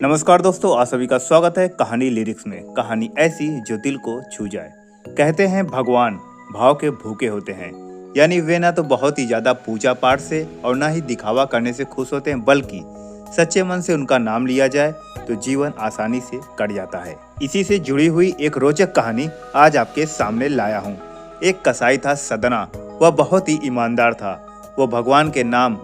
नमस्कार दोस्तों, आप सभी का स्वागत है कहानी लिरिक्स में। कहानी ऐसी जो दिल को छू जाए। कहते हैं भगवान भाव के भूखे होते हैं, यानी वे ना तो बहुत ही ज्यादा पूजा पाठ से और ना ही दिखावा करने से खुश होते हैं, बल्कि सच्चे मन से उनका नाम लिया जाए तो जीवन आसानी से कट जाता है। इसी से जुड़ी हुई एक रोचक कहानी आज आपके सामने लाया हूँ। एक कसाई था सदना, वह बहुत ही ईमानदार था। वह भगवान के नाम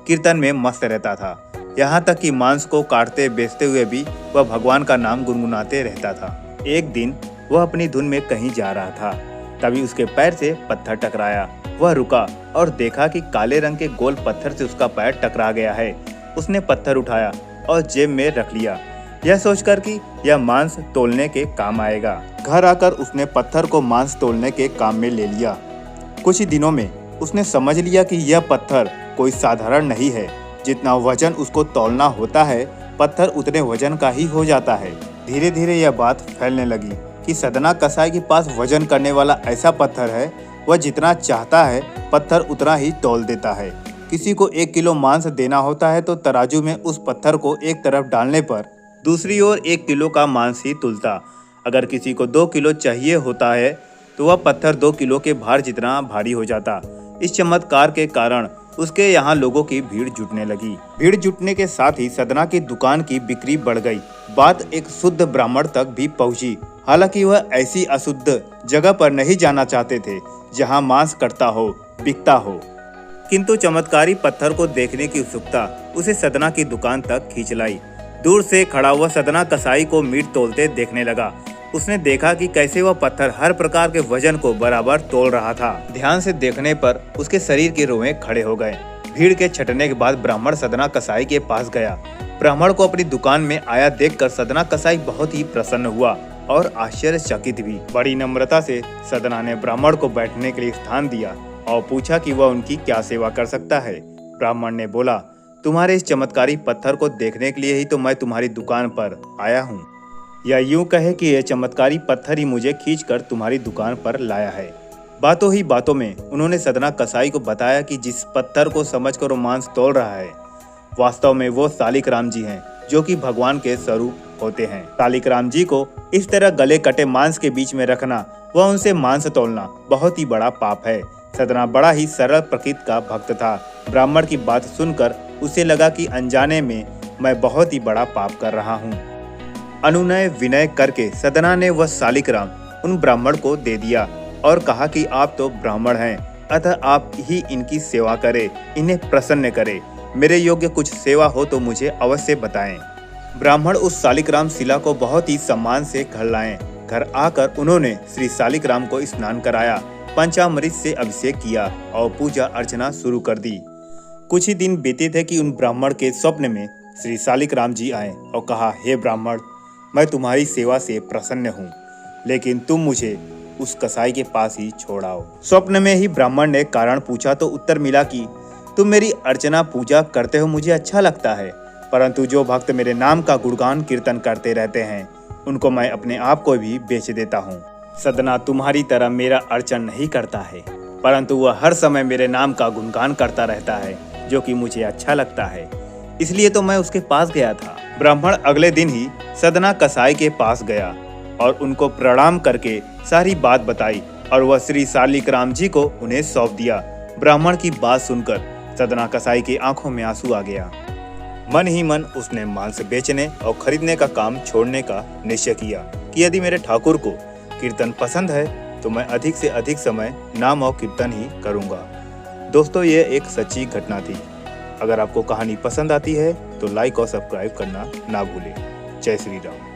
कीर्तन में मस्त रहता था, यहाँ तक कि मांस को काटते बेचते हुए भी वह भगवान का नाम गुनगुनाते रहता था। एक दिन वह अपनी धुन में कहीं जा रहा था, तभी उसके पैर से पत्थर टकराया। वह रुका और देखा कि काले रंग के गोल पत्थर से उसका पैर टकरा गया है। उसने पत्थर उठाया और जेब में रख लिया, यह सोचकर कि यह मांस तोलने के काम आएगा। घर आकर उसने पत्थर को मांस तोलने के काम में ले लिया। कुछ ही दिनों में उसने समझ लिया कि यह पत्थर कोई साधारण नहीं है। जितना वजन उसको तौलना होता है, पत्थर उतने वजन का ही हो जाता है। धीरे धीरे यह बात फैलने लगी कि सदना कसाई के पास वजन करने वाला ऐसा पत्थर है, वह जितना चाहता है पत्थर उतना ही तौल देता है। किसी को 1 किलो मांस देना होता है तो तराजू में उस पत्थर को एक तरफ डालने पर दूसरी ओर 1 किलो का मांस ही तुलता। अगर किसी को 2 किलो चाहिए होता है तो वह पत्थर 2 किलो के भार जितना भारी हो जाता। इस चमत्कार के कारण उसके यहाँ लोगों की भीड़ जुटने लगी। भीड़ जुटने के साथ ही सदना की दुकान की बिक्री बढ़ गई। बात एक शुद्ध ब्राह्मण तक भी पहुंची। हालांकि वह ऐसी अशुद्ध जगह पर नहीं जाना चाहते थे जहां मांस कटता हो, बिकता हो, किंतु चमत्कारी पत्थर को देखने की उत्सुकता उसे सदना की दुकान तक खींच लाई। दूर से खड़ा हुआ सदना कसाई को मीट तोलते देखने लगा। उसने देखा कि कैसे वह पत्थर हर प्रकार के वजन को बराबर तोल रहा था। ध्यान से देखने पर उसके शरीर के रोंवे खड़े हो गए। भीड़ के छटने के बाद ब्राह्मण सदना कसाई के पास गया। ब्राह्मण को अपनी दुकान में आया देखकर सदना कसाई बहुत ही प्रसन्न हुआ और आश्चर्यचकित भी। बड़ी नम्रता से सदना ने ब्राह्मण को बैठने के लिए स्थान दिया और पूछा कि वह उनकी क्या सेवा कर सकता है। ब्राह्मण ने बोला, तुम्हारे इस चमत्कारी पत्थर को देखने के लिए ही तो मैं तुम्हारी दुकान पर आया हूँ, या यूं कहे कि यह चमत्कारी पत्थर ही मुझे खींचकर तुम्हारी दुकान पर लाया है। बातों ही बातों में उन्होंने सदना कसाई को बताया कि जिस पत्थर को समझकर वो मांस तोल रहा है, वास्तव में वो सालिक राम जी हैं, जो कि भगवान के स्वरूप होते हैं। सालिक राम जी को इस तरह गले कटे मांस के बीच में रखना व उनसे मांस तोलना बहुत ही बड़ा पाप है। सदना बड़ा ही सरल प्रकृति का भक्त था। ब्राह्मण की बात सुनकर उसे लगा कि अनजाने में मैं बहुत ही बड़ा पाप कर रहा हूँ। अनुनय विनय करके सदना ने वह सालिक राम उन ब्राह्मण को दे दिया और कहा कि आप तो ब्राह्मण हैं, अतः आप ही इनकी सेवा करें, इन्हें प्रसन्न करें। मेरे योग्य कुछ सेवा हो तो मुझे अवश्य बताएं। ब्राह्मण उस सालिक राम शिला को बहुत ही सम्मान से घर लाए। घर आकर उन्होंने श्री सालिक राम को स्नान कराया, पंचामृत से अभिषेक किया और पूजा अर्चना शुरू कर दी। कुछ ही दिन बीते थे कि उन ब्राह्मण के स्वप्न में श्री सालिक राम जी आए और कहा, हे ब्राह्मण, मैं तुम्हारी सेवा से प्रसन्न हूँ, लेकिन तुम मुझे उस कसाई के पास ही छोड़ाओ। स्वप्न में ही ब्राह्मण ने कारण पूछा तो उत्तर मिला कि तुम मेरी अर्चना पूजा करते हो, मुझे अच्छा लगता है, परंतु जो भक्त मेरे नाम का गुणगान कीर्तन करते रहते हैं उनको मैं अपने आप को भी बेच देता हूँ। सदना तुम्हारी तरह मेरा अर्चन नहीं करता है, परंतु वह हर समय मेरे नाम का गुणगान करता रहता है, जो कि मुझे अच्छा लगता है, इसलिए तो मैं उसके पास गया था। ब्राह्मण अगले दिन ही सदना कसाई के पास गया और उनको प्रणाम करके सारी बात बताई और वह श्री सालिक राम जी को उन्हें सौंप दिया। ब्राह्मण की बात सुनकर सदना कसाई की आंखों में आंसू आ गया। मन ही मन उसने मांस बेचने और खरीदने का काम छोड़ने का निश्चय किया कि यदि मेरे ठाकुर को कीर्तन पसंद है तो मैं अधिक से अधिक समय नाम और कीर्तन ही करूँगा। दोस्तों, ये एक सच्ची घटना थी। अगर आपको कहानी पसंद आती है तो लाइक और सब्सक्राइब करना ना भूलें। जय श्री राम।